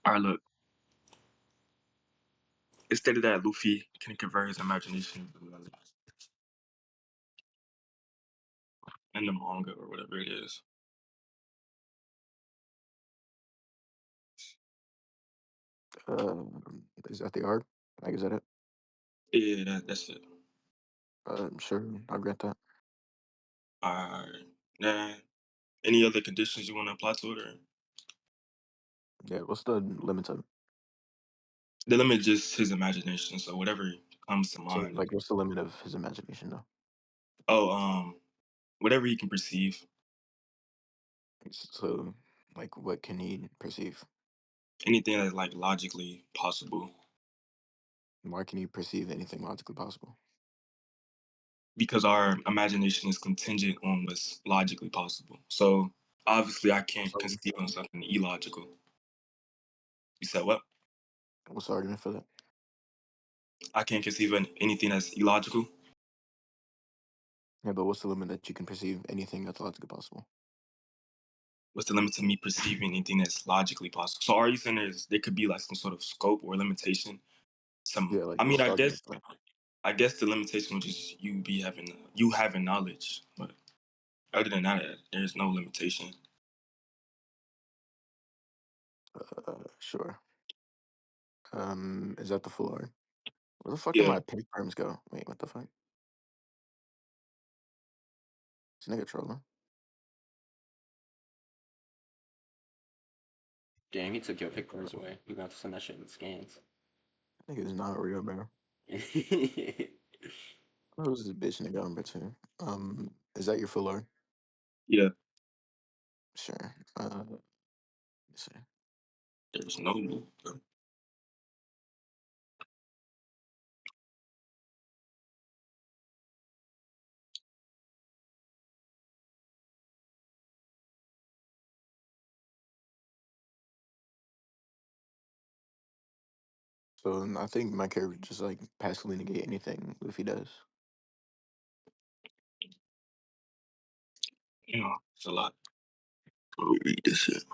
All right, look. It stated that Luffy can convert his imagination in the manga or whatever it is. Is that the art? Like, is that it? Yeah, that's it. Sure, I'll grant that. All right. Nah. Any other conditions you want to apply to it, or Yeah, what's the limits of it? the limit just his imagination? So whatever comes to So, mind. like, what's the limit of his imagination, though? Oh, whatever he can perceive. So, like, what can he perceive? Anything that's like logically possible. Why can he perceive anything logically possible? Because our imagination is contingent on what's logically possible. So obviously, I can't What's conceive on something illogical. You said what? the argument for that? I can't conceive of anything that's illogical. Yeah, but what's the limit that you can perceive anything that's logically possible? What's the limit to me perceiving anything that's logically possible? So are you saying there could be like some sort of scope or limitation? Yeah, Some, like, I mean, what's I the guess argument for that? I guess the limitation would just you having knowledge, but other than that, there's no limitation. Sure. Is that the full art? Where the fuck did Yeah, my pink perms go? Wait, what the fuck? This nigga trolling. Damn, he took your pictures away. You got to send that shit in scans. Nigga is not real, bro. Yeah, Who's this bitch nigga number two? Is that your full art? yeah. Sure. Let's see. There's no loop. So I think my character just like passively negate anything Luffy does. You know, it's a lot. Let me read this shit.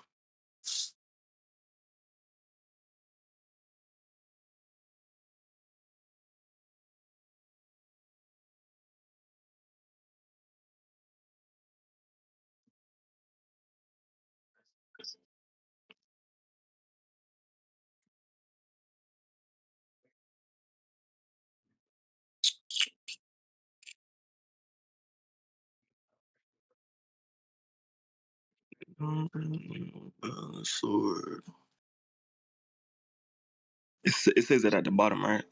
Sword. It says that at the bottom, right?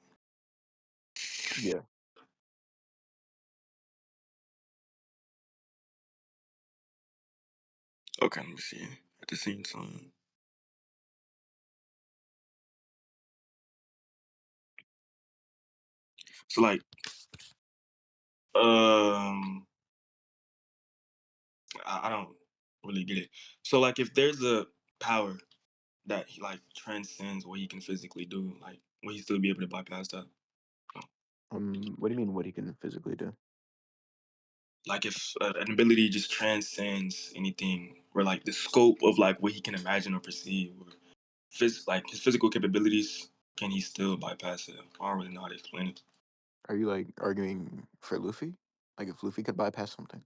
Yeah. Okay, let me see. At the same time. So like, um, I don't really get it. So like, if there's a power that he like transcends what he can physically do, like, will he still be able to bypass that? No. What do you mean? What he can physically do? Like, if an ability just transcends anything, or like the scope of like what he can imagine or perceive, or like his physical capabilities, can he still bypass it? I don't really know how to explain it. Are you like arguing for Luffy? Like if Luffy could bypass something?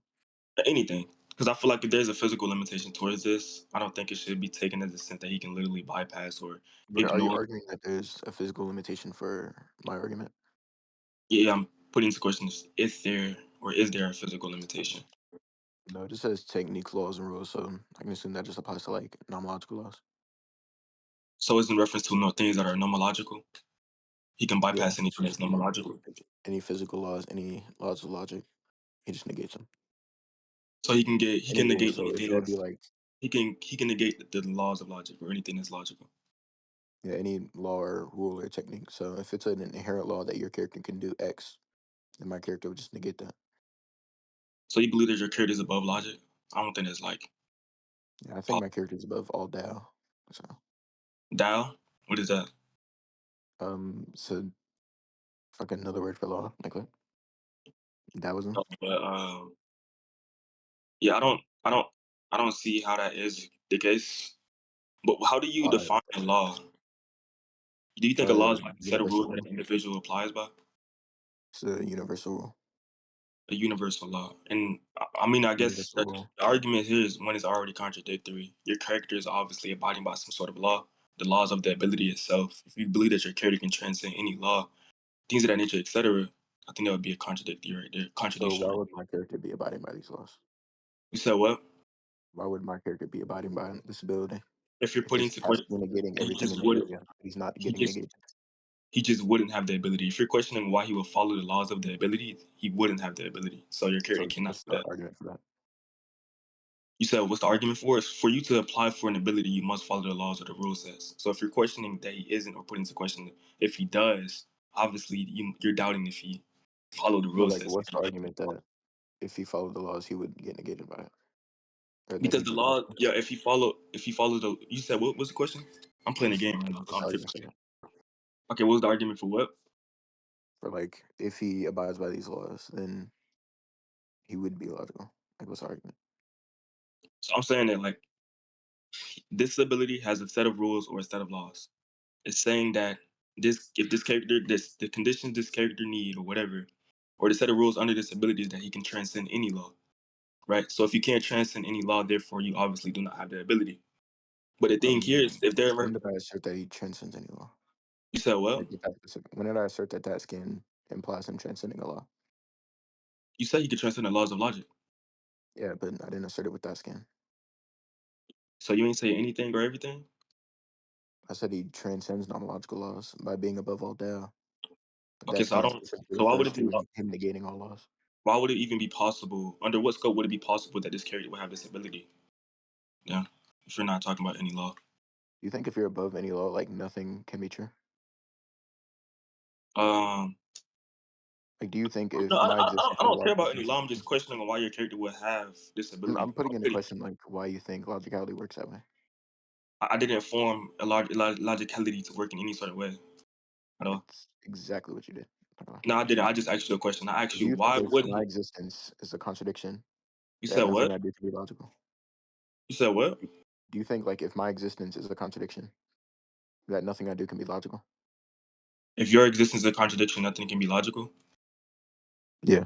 Anything. Because I feel like if there's a physical limitation towards this, I don't think it should be taken as a sense that he can literally bypass or But are you ignore. arguing that there's a physical limitation for my argument? Yeah, I'm putting into questions, is there or is there a physical limitation? No, it just says techniques, laws, and rules. So I can assume that just applies to like non-logical laws. So it's in reference to no things that are nomological. He can Yeah, bypass it's anything just that's nomological. any physical laws, any laws of logic. He just negates them. So he Any can rule. negate So if anything there would be that's like he can negate the laws of logic or anything that's logical. yeah, any law or rule or technique. So if it's an inherent law that your character can do X, then my character would just negate that. So you believe that your character is above logic? I don't think that's like Yeah, I think possible. my character is above all Tao. So Dial? What is that? so fucking another word for law, like what? No, Taoism. but yeah, I don't see how that is the case. But how do you Why? define a law? Do you think a law is like a set of Universal rules that rule. an individual applies by? It's a universal rule. A universal law. And I mean, I guess Universal that rule. the argument here is one is already contradictory. Your character is obviously abiding by some sort of law, the laws of the ability itself. If you believe that your character can transcend any law, things of that nature, etc., I think that would be a contradictory right there. So Contradiction. why would my character be abiding by these laws? You said what? Why would my character be abiding by this ability? If you're If putting it's into question, passively negating he everything just in the wouldn't. area, he's not He getting just negated. he just wouldn't have the ability. If you're questioning why he would follow the laws of the ability, he wouldn't have the ability. So your character So cannot what's do the that. argument for that? You said what's the argument for? Is for you to apply for an ability, you must follow the laws of the rule sets. So if you're questioning that he isn't, or putting into question if he does, obviously you're doubting if he followed the But rule like, sets. what's the argument that if he followed the laws, he would get negated by it, or that Because he'd the be law, logical? yeah, if he follows the, you said what was the question? I'm playing a game right now, so What's I'm the tripping. argument for that? Okay, what was the argument for what? For like, if he abides by these laws, then he would be logical. Like, what's the argument? So I'm saying that like this ability has a set of rules or a set of laws. It's saying that this if this character this the conditions this character need or whatever, or the set of rules under this ability is that he can transcend any law. Right? So if you can't transcend any law, therefore you obviously do not have the ability. But the thing here is if there ever When did I assert that he transcends any law? you said well, Like, if that specific, when did I assert that that skin implies him transcending a law? you said he could transcend the laws of logic. Yeah, but I didn't assert it with that skin. So you ain't say anything or everything? I said he transcends non-logical laws by being above all doubt. But Okay, that so I being don't specifically so refers to him negating all laws. why would it even be possible under what scope would it be possible that this character would have this ability? Yeah. If you're not talking about any law. You think if you're above any law, like nothing can be true? Um Like, do you think no, if my I existence is a don't care about logical any law. I'm principle? just questioning why your character would have this ability. I'm putting into question like why you think logicality works that way. I didn't form logicality to work in any sort of way at all. It's exactly what you did. By the way. No, I didn't. I just asked you a question. I asked Do you you think why if my wouldn't existence is a contradiction, you that said nothing what? I do can be logical? You said what? Do you think like if my existence is a contradiction, that nothing I do can be logical? If your existence is a contradiction, nothing can be logical. Yeah.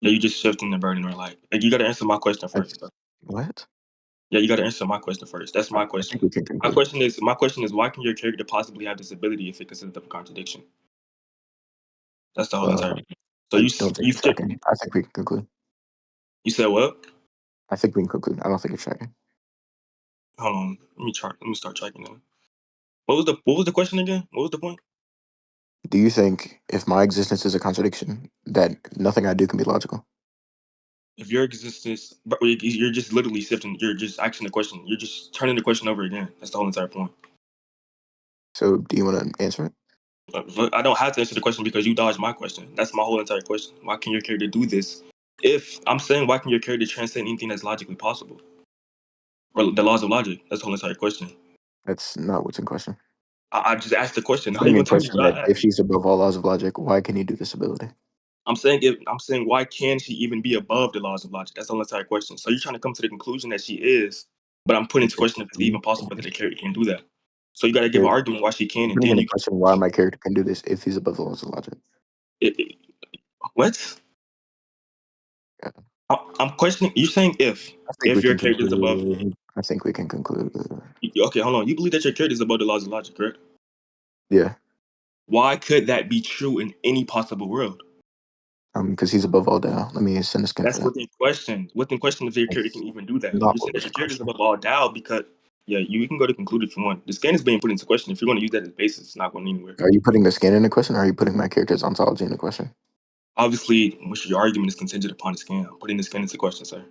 Yeah, you just shifting the burden or like you gotta answer my question I, first. what? Yeah, you gotta answer my question first. That's my I think question. we can My conclude. question is my question is why can your character possibly have this ability if it consists of a contradiction? That's the whole Uh, entire so I don't think you it's skipped shocking. I think we can conclude. you said what? I think we can conclude. I don't think it's shocking. Hold on. Let me start checking now. What was the question again? What was the point? Do you think if my existence is a contradiction, that nothing I do can be logical? If your existence but you're just literally shifting, you're just asking the question. You're just turning the question over again. That's the whole entire point. So do you want to answer it? But I don't have to answer the question because you dodged my question. That's my whole entire question. Why can your character do this? If I'm saying why can your character transcend anything that's logically possible? Or the laws of logic. That's the whole entire question. That's not what's in question. I just asked the question. It's How you putting in gonna tell me question what that I if asked? she's above all laws of logic, why can he do this ability? I'm saying why can she even be above the laws of logic? That's the whole entire question. So you're trying to come to the conclusion that she is, but I'm putting into Okay. question if it's even possible that a character can do that. So you gotta give an You're argument why she can and putting then into you question why my character can do this if he's above the laws of logic. it, it- what? Yeah. I'm questioning you're saying I think we if your can character is above conclude. I think we can conclude. okay, hold on. You believe that your character is above the laws of logic, correct? Yeah. Why could that be true in any possible world? Because he's above all doubt. Let me send a skin for That's that. within question. Within question if your character It's can even do that. not You said what that was your in character is question. above all doubt because yeah, you can go to conclude if you want. The scan is being put into question. If you're going to use that as basis, it's not going anywhere. Are you putting the skin into question, or are you putting my character's ontology into question? Obviously, which your argument is contingent upon the scan. I'm putting the scan into question, sir.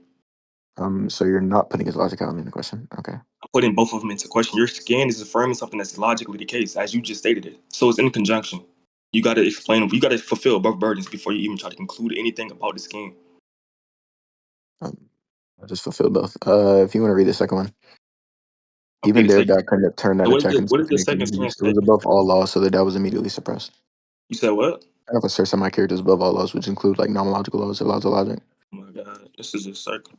So you're not putting his logicality into question. Okay. I'm putting both of them into question. Your scan is affirming something that's logically the case, as you just stated it. So it's in conjunction. You got to explain. You got to fulfill both burdens before you even try to conclude anything about the scan. I just fulfilled both. If you want to read the second one. Okay, Even the there, second. that couldn't have turned that So attack into what is something the it can second be scan used. It was say? above all laws, so that was immediately suppressed. You said what? I have asserts that my character is above all laws, which include like non-logical laws, and laws of logic. Oh my god, this is a circle.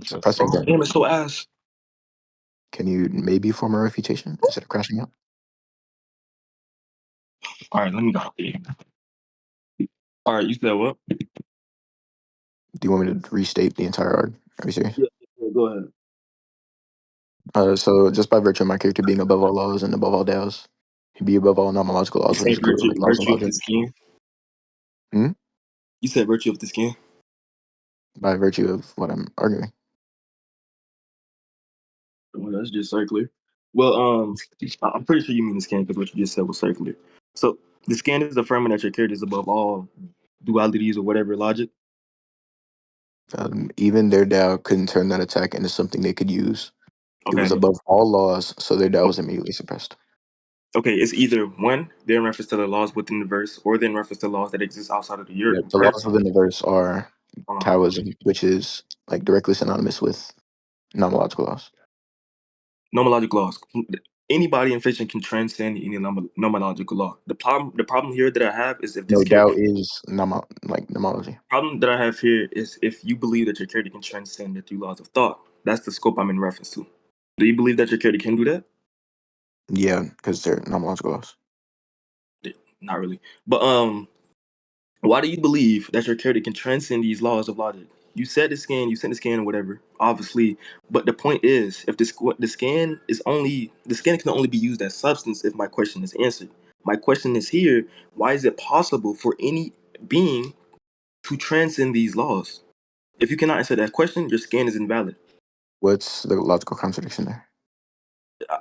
Suppressing Interesting. that. Damn, it's so ass. Can you maybe form a refutation instead of crashing out? All right, let me go. All right, you said what? Do you want me to restate the entire arc? Are you serious? Yeah, go ahead. So just by virtue of my character being above all laws and above all DAOs, he'd be above all nomological You laws, which say include like laws of virtue of logic. the skin. Hmm? You said virtue of the skin. By virtue of what I'm arguing. Well, that's just circular. Well, I'm pretty sure you mean the scan because what you just said was circular. So the scan is affirming that your character is above all dualities or whatever logic. Even their DAO couldn't turn that attack into something they could use. It was Okay. above all laws, so their DAO was immediately suppressed. Okay, it's either one, they're in reference to the laws within the verse, or they're in reference to laws that exist outside of the Yeah, the laws verse. within the verse are Hold on. Taoism, which is like directly synonymous with nomological laws. Nomological laws. Anybody in fiction can transcend any nomological law. The problem here that I have is if this No, DAO character is nomology. problem that I have here is if you believe that your character can transcend the three laws of thought. That's the scope I'm in reference to. Do you believe that your character can do that? Yeah, because they're nomological laws. Not really. But why do you believe that your character can transcend these laws of logic? You sent the scan or whatever, obviously. But the point is, if the scan can only be used as substance if my question is answered. My question is here, why is it possible for any being to transcend these laws? If you cannot answer that question, your scan is invalid. What's the logical contradiction there? Uh,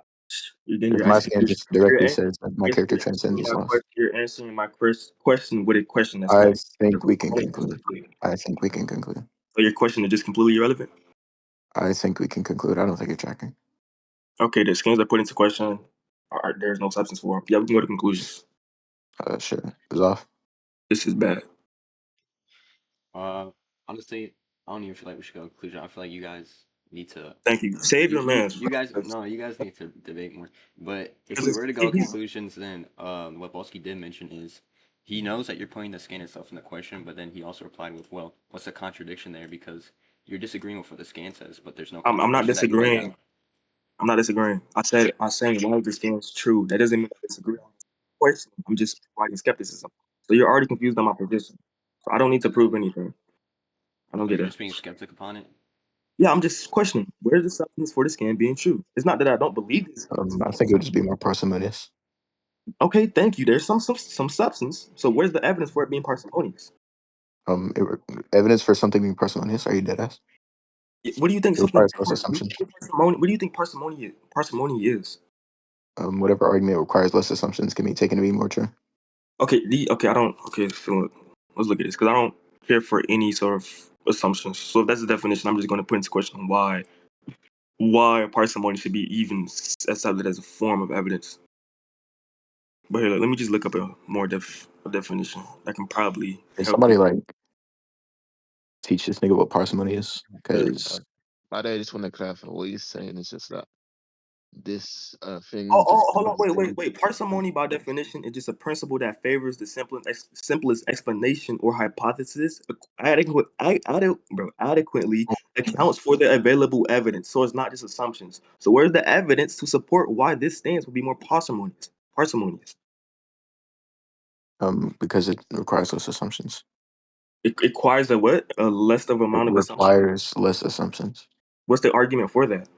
Then If you're my asking, scan just directly says that my character transcends these laws, you're answering my question with a question that's I not. think we can conclude. I think we can conclude. So your question is just completely irrelevant. I think we can conclude. I don't think you're tracking. Okay, the skins are put into question. There's no substance for them. Yeah, we can go to conclusions. Sure. It's off. This is bad. Uh, honestly, I don't even feel like we should go to conclusion. I feel like you guys need to. Thank you. Save your man. You guys no, you guys need to debate more. But if we Because were to go to conclusions, then what Bawskee did mention is he knows that you're putting the scan itself in the question, but then he also replied with, "Well, what's the contradiction there? Because you're disagreeing with what the scan says, but there's no I'm not contradiction that you laid disagreeing. out." I'm not disagreeing. I'm saying one of the skins is true. That doesn't mean I disagree on the question. I'm just providing skepticism. So you're already confused on my position. So I don't need to prove anything. I don't So get you're it. just being skeptic upon it. Yeah, I'm just questioning where's the substance for the scan being true. It's not that I don't believe this. I think it would just be more parsimonious. Okay, thank you. There's some substance. So where's the evidence for it being parsimonious? Evidence for something being parsimonious. Are you dead ass? What do you think It something? requires less assumption. What do you think parsimony is? Whatever argument requires less assumptions can be taken to be more true. Okay. I don't. Okay, so let's look at this because I don't care for any sort of assumptions. So if that's the definition, I'm just going to put into question why parsimony should be even accepted as a form of evidence. But here, let me just look up a definition that can probably Can help somebody you. like teach this nigga what parsimony is? Yeah, Because I just want to clarify what you're saying is just that this Oh, thing just hold on, constantly. wait. Parsimony, by definition, is just a principle that favors the simplest explanation or hypothesis, adequately accounts for the available evidence. So it's not just assumptions. So where's the evidence to support why this stance would be more parsimonious? Parsimonious. because it requires less assumptions. It requires a what? A less of It amount of assumption. requires less assumptions. What's the argument for that?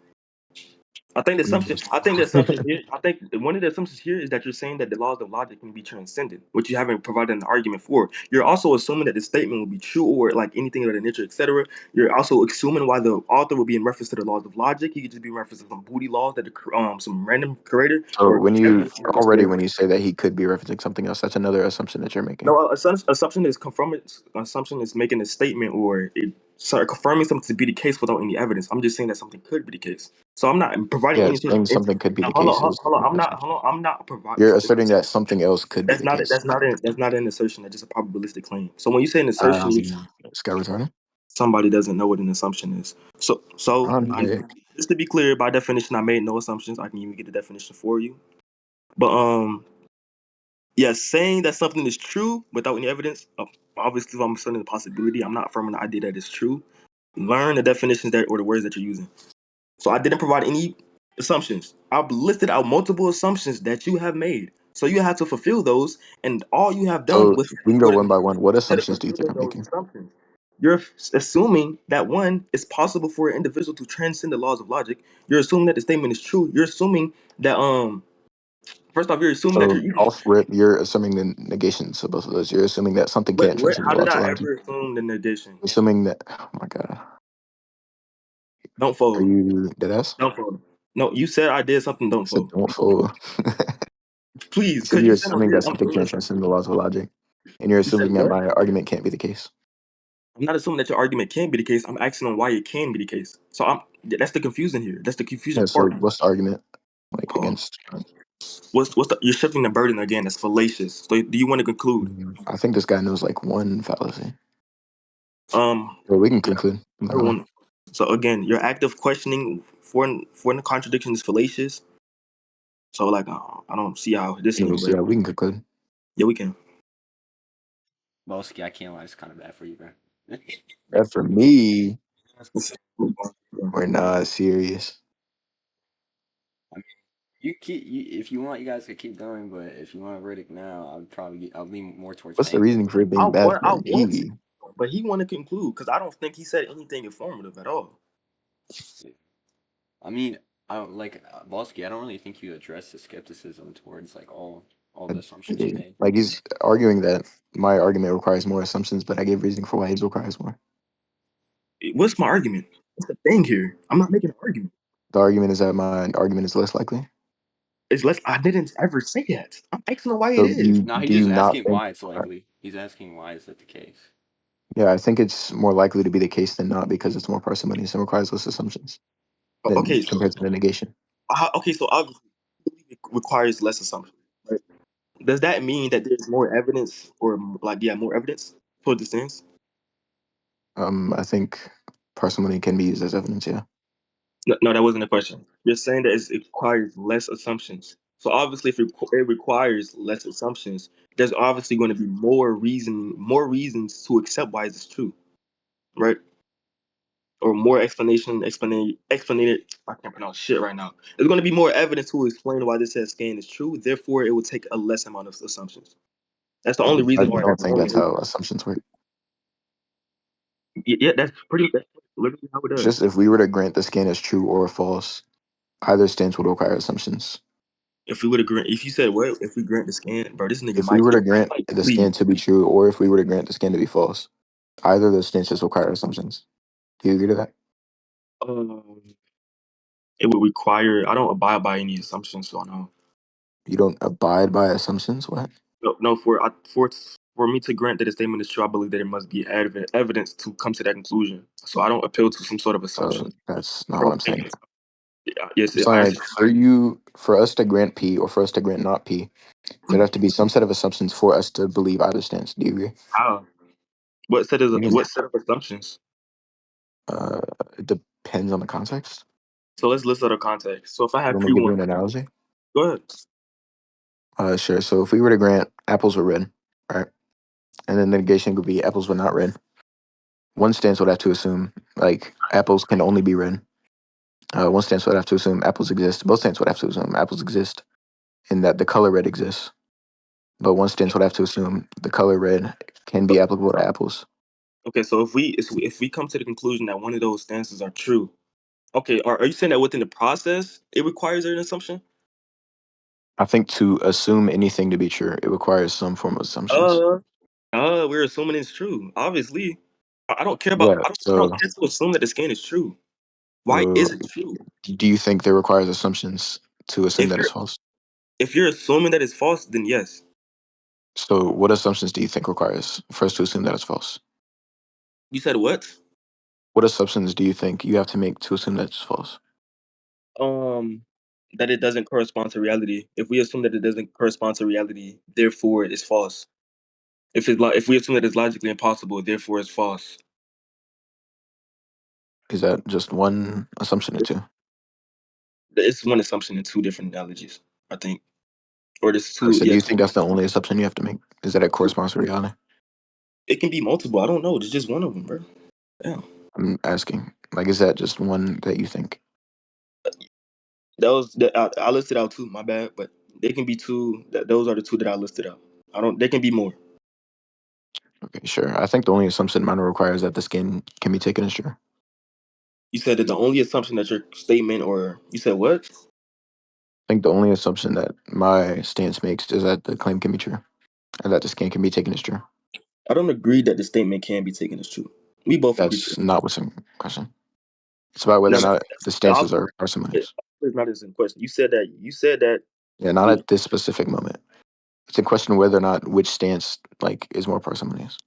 I think the assumption. I think the assumption here. I think one of the assumptions here is that you're saying that the laws of logic can be transcended, which you haven't provided an argument for. You're also assuming that the statement will be true or like anything of that nature, etc. You're also assuming why the author will be in reference to the laws of logic. He could just be in reference to some booty laws that some random creator So or when you say that he could be referencing something else, that's another assumption that you're making. no, assumption is confirming. Assumption is making a statement or confirming something to be the case without any evidence. I'm just saying that something could be the case. So I'm not providing Yeah, any sort of. saying something could be Now, the case is hold on. an assumption. I'm not providing. You're asserting that something else could be the case. That's not an assertion. That's just a probabilistic claim. So when you say an assertion, Sky retarded. somebody doesn't know what an assumption is. Yeah. Just to be clear, by definition, I made no assumptions. I can even get the definition for you. But yeah, saying that something is true without any evidence, obviously, if I'm asserting the possibility, I'm not affirming the idea that it's true. Learn the definitions that or the words that you're using. So I didn't provide any assumptions. I've listed out multiple assumptions that you have made. So you have to fulfill those, and all you have done So was we can go one by one. What instead of assumptions do you think fulfilling I'm those making? assumptions. You're assuming that one, it's possible for an individual to transcend the laws of logic. You're assuming that the statement is true. You're assuming that first off, you're assuming that So you're off rip, you're assuming the negations of both of those. You're assuming that something can't what transcend how the did laws I of logic. ever assume the negation? Assuming that, oh my god, Don't are fold. you dead ass? Don't fold. No, you said I did something, I don't said fold. don't fool. Please, You said because you're you said I assuming did, that I'm something can't listening. transcend the laws of logic, and you're You said assuming that what? my argument can't be the case. I'm not assuming that your argument can be the case. I'm asking on why it can be the case. So that's the confusion here. That's the Yeah. confusing So part. what's the argument like Um, against? you're shifting the burden again. That's fallacious. So do you want to conclude? I think this guy knows like one fallacy. Um, But we can yeah, conclude. I'm not gonna lie. everyone. So again, your active questioning for the contradiction is fallacious. So like, I don't see how this Anyways, anywhere. yeah, we can conclude. Yeah, we can. Bawskee, I can't lie, it's kind of bad for you, bro. That for me, Yeah. we're not serious. I mean, if you want, you guys could keep going, but if you want a verdict now, I'll lean more towards What's the paying. reasoning for it being bad I for want to, me? but he want to conclude because I don't think he said anything informative at all. I mean, I don't like Bawskee. I don't really think you address the skepticism towards like all the assumptions you made. Like he's arguing that my argument requires more assumptions, but I gave reasoning for why his requires more. What's my argument? What's the thing here? I'm not making an argument. The argument is that my argument is less likely. It's less. I didn't ever say that. I'm asking him why it So is. Now he's do you just not asking think? why it's likely. He's asking why is that the case? Yeah, I think it's more likely to be the case than not because it's more parsimonious and requires less assumptions than Okay, so compared to the negation. so obviously it requires less assumption. Right? Does that mean that there's more evidence, or like more evidence for the stance? I think parsimony can be used as evidence. Yeah, No, no, that wasn't the question. You're saying that it requires less assumptions. So obviously, if it requires less assumptions, there's obviously going to be more reasons to accept why it's true, right? Or more explanated. I can't pronounce shit right now. There's going to be more evidence to explain why this says scan is true. Therefore, it will take a less amount of assumptions. That's the only I reason why don't that's think wrong. that's how assumptions work. Yeah, that's literally how it It's does. just if we were to grant the scan as true or false, either stance would require assumptions. If we would agree, if you said what, if we grant the scan, bro, this nigga If we Mike, were to grant like, the please. scan to be true, or if we were to grant the scan to be false, either of those stances require assumptions. Do you agree to that? Um, it would require. I don't abide by any assumptions, so no. You don't abide by assumptions. What? No, no. For me to grant that a statement is true, I believe that it must be evidence to come to that conclusion. So I don't appeal to some sort of assumption. That's I not what I'm don't think. saying. Yes, I'm saying like for us to grant P or for us to grant not P, there'd have to be some set of assumptions for us to believe either stance. Do you agree? how. You can, What set of assumptions? uh, it depends on the context. So let's list out a context. So if I You have want me to give you P1, an analogy? go ahead. Sure. So if we were to grant apples were red, right, and then the negation would be apples were not red. One stance would have to assume like apples can only be red. One stance would have to assume apples exist. Both stances would have to assume apples exist and that the color red exists. But one stance would have to assume the color red can be applicable to apples. Okay, so if we come to the conclusion that one of those stances are true, okay, are you saying that within the process it requires an assumption? I think to assume anything to be true, it requires some form of assumptions. Uh, we're assuming it's true. Obviously, I don't care about. Yeah. I don't care to assume that the scan is true. Why So is it true? do you think there requires assumptions to assume If that it's you're false? if you're assuming that it's false, then yes. So what assumptions do you think requires for us to assume that it's false? You said what? What assumptions do you think you have to make to assume that it's false? Um, that it doesn't correspond to reality. If we assume that it doesn't correspond to reality, therefore it's false. If we assume that it's logically impossible, therefore it's false. Is that just one assumption or two? It's one assumption in two different analogies, I think. Or there's Or two. so do Yeah, you think that's the only assumption you have to make? Is that it two. corresponds to reality? It can be multiple. I don't know. It's just one of them, bro. Yeah. I'm asking. Like, is that just one that you think? I listed out two. My bad, but they can be two. Those are the two that I listed out. I don't. They can be more. Okay, sure. I think the only assumption mine requires that the skin can be taken as true. You said that the only assumption that your statement, or you said what? I think the only assumption that my stance makes is that the claim can be true, and that the skin can be taken as true. I don't agree that the statement can be taken as true. We both agree to That's that. not what's in question. It's about whether No, or no, not the the stances are parsimonious. it's not in question. You said that. You said that. Yeah, not at this specific moment. It's a question whether or not which stance like is more parsimonious.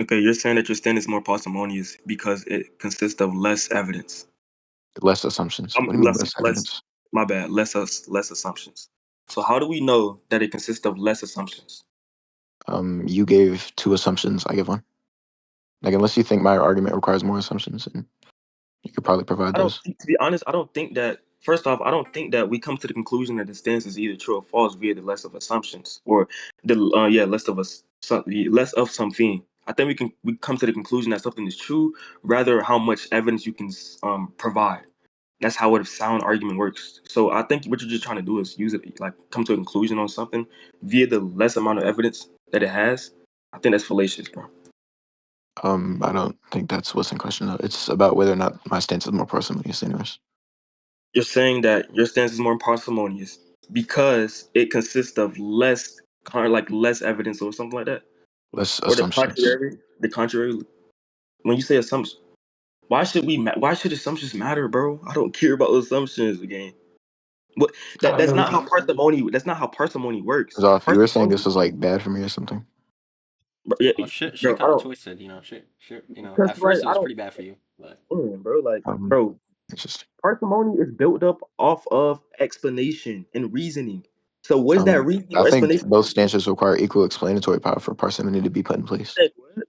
Okay, you're saying that your stand is more parsimonious because it consists of less evidence. Less assumptions. I What do mean, you mean less, less less. evidence? My bad. Less assumptions. So how do we know that it consists of less assumptions? You gave two assumptions. I give one. Like unless you think my argument requires more assumptions, and you could probably provide I don't. those. To be honest, I don't think that. First off, I don't think that we come to the conclusion that the stance is either true or false via the less of assumptions or the less of us less of something. I think we come to the conclusion that something is true rather how much evidence you can provide. That's how a sound argument works. So I think what you're just trying to do is use it like come to a conclusion on something via the less amount of evidence that it has. I think that's fallacious, bro. I don't think that's what's in question. Though. It's about whether or not my stance is more parsimonious, anyways. You're saying that your stance is more parsimonious because it consists of less kind of like less evidence or something like that, Less or the assumptions. contrary. The contrary. When you say assumption, why should assumptions matter, bro? I don't care about assumptions again. What I that's mean, not how parsimony. That's not how parsimony works. Zoff, you were saying Parsimony, this was like bad for me or something. bro, yeah, Oh, shit bro. I got it don't twisted. Shit. because At like first it I was don't, pretty bad for you, but bro. Like, Um, bro, it's just parsimony is built up off of explanation and reasoning. So what is that reasoning I or think explanation? both stances require equal explanatory power for parsimony to be put in You place, said what?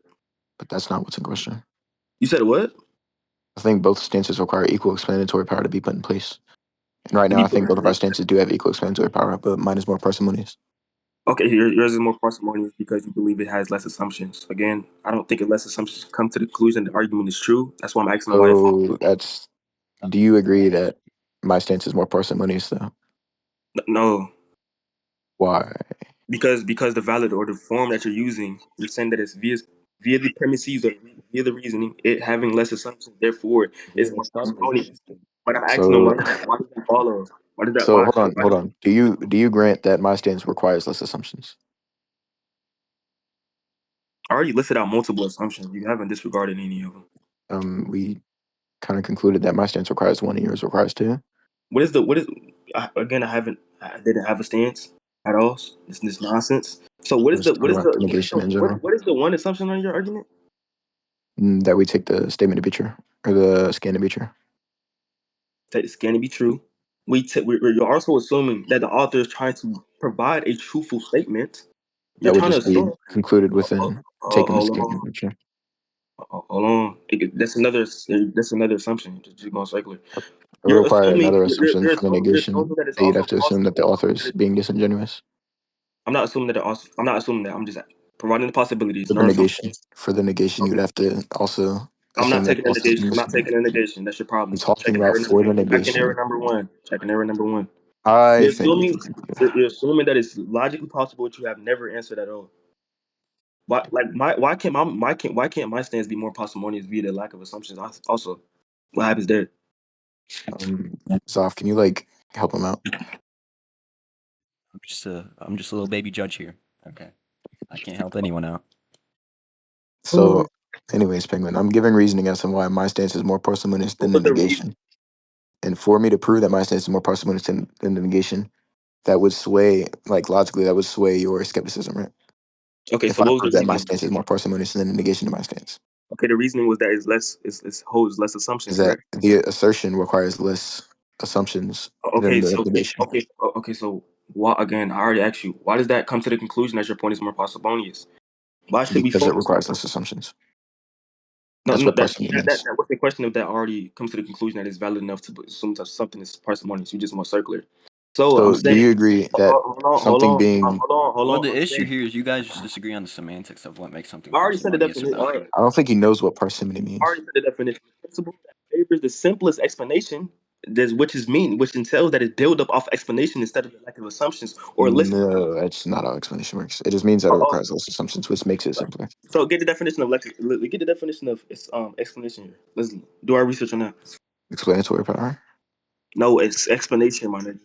but that's not what's in question. You said what? I think both stances require equal explanatory power to be put in place. And right To now, be I put think in both of our place. stances do have equal explanatory power, but mine is more parsimonious. Okay, yours is more parsimonious because you believe it has less assumptions. Again, I don't think it less assumptions come to the conclusion the argument is true. That's why I'm asking why it falls. So that's. Do you agree that my stance is more parsimonious, though? No, Why? because the valid or the form that you're using, you're saying that it's via the premises or via the reasoning, it having less assumptions, therefore it's more parsimonious. But I'm asking them So, why does that follow? Why does that so why, hold on, why hold on. Do you grant that my stance requires less assumptions? I already listed out multiple assumptions. You haven't disregarded any of them. We kind of concluded that my stance requires one and yours requires two. What is again? I didn't have a stance at all. It's this nonsense. So We're just talking about the negation in general. what is the one assumption on your argument? That we take the statement to be true or the scan to be true. That it's going to be true. We're also assuming that the author is trying to provide a truthful statement. You're That would trying to just be assume. concluded within taking the Hold scan to on, be true. hold on. That's another assumption. Just going circular. It would require another assumption for the You're negation assuming that it's that you'd also have to assume that the possible. author is being disingenuous. I'm not assuming that. I'm just providing the possibilities. For No the assumptions. negation, you'd have to also I'm not assume that taking the a author is negation. being I'm not disingenuous. taking a negation. That's your I'm problem. talking about for the Checking error negation. number one. Checking error number one. I You're think we assuming can conclude. you're assuming that it's logically possible that you have never answered at all. Why can't my stance be more parsimonious via the lack of assumptions? Also, what happens there? Zoff, can you like help him out? I'm just a little baby judge here. Okay, I can't help anyone out. So, anyways, Penguin, I'm giving reasoning as to why my stance is more parsimonious What than the was the reason? negation. And for me to prove that my stance is more parsimonious than the negation, that would sway, like logically, that would sway your skepticism, right? Okay, If so I what was prove the that my reasoning? stance is more parsimonious than the negation of my stance, Okay, the reasoning was that it's less it holds less is assumptions, that correct? the assertion requires less assumptions than Okay, the so negation so why again? I already asked you. Why does that come to the conclusion that your point is more parsimonious? Why should we because it focus? requires less assumptions. No, That's no, what parsimony is. what's the question of that already comes to the conclusion that it's valid enough to assume that something is parsimonious. You just want circular. So I'm So, do saying, you agree that something being Well, hold the on. I'm issue saying, here is you guys just disagree on the semantics of what makes something I already said the parsimonious or definition. not. I don't think he knows what parsimony I means. already said the definition. The principle that favors the simplest explanation which entails that it's built up off explanation instead of the lack of assumptions or list. No, that's not how explanation works. It just means that it Oh, requires less assumptions, which makes it simpler. so get the definition of get the definition of explanation here. Let's do our research on that. Explanatory power. No, it's explanation, my nigga.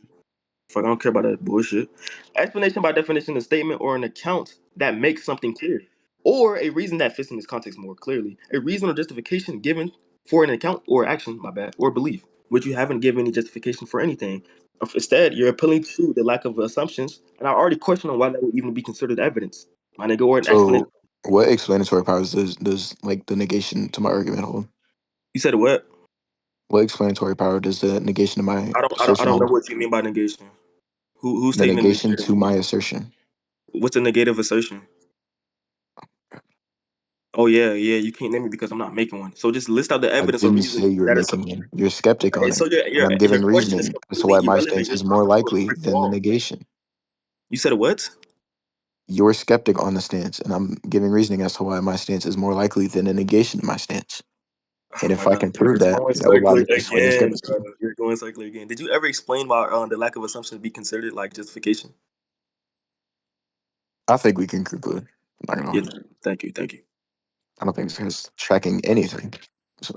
Fuck, I don't care about that bullshit. Explanation by definition is a statement or an account that makes something clear, or a reason that fits in its context more clearly. A reason or justification given for an account or action, my bad, or belief, which you haven't given any justification for anything. Instead, you're appealing to the lack of assumptions, and I already question on why that would even be considered evidence, my nigga, or an explanation. So, what explanatory powers does like the negation to my argument hold? You said what? What explanatory power does the negation to my I assertion don't know hold? what you mean by negation. Whose The statement is negation to my assertion. what's a negative assertion? Oh yeah, yeah. You can't name it because I'm not making one. So just list out the I evidence or didn't reason say you were that is. making one. You're a skeptic on So it, and I'm your giving question is reasoning as to completely why my irrelevant. stance You're is more talking about a likely brick than the wall. negation. You said what? You're a skeptic on the stance, and I'm giving reasoning as to why my stance is more likely than the negation of my stance. Oh And if my I god, can you're prove that, going that would circular logically sway your again, bro. skepticism. You're going circular again. Did you ever explain why the lack of assumptions be considered like justification? I think we can conclude. I'm not gonna Yeah. lie. Thank you. Thank you. I don't think this is tracking anything. So,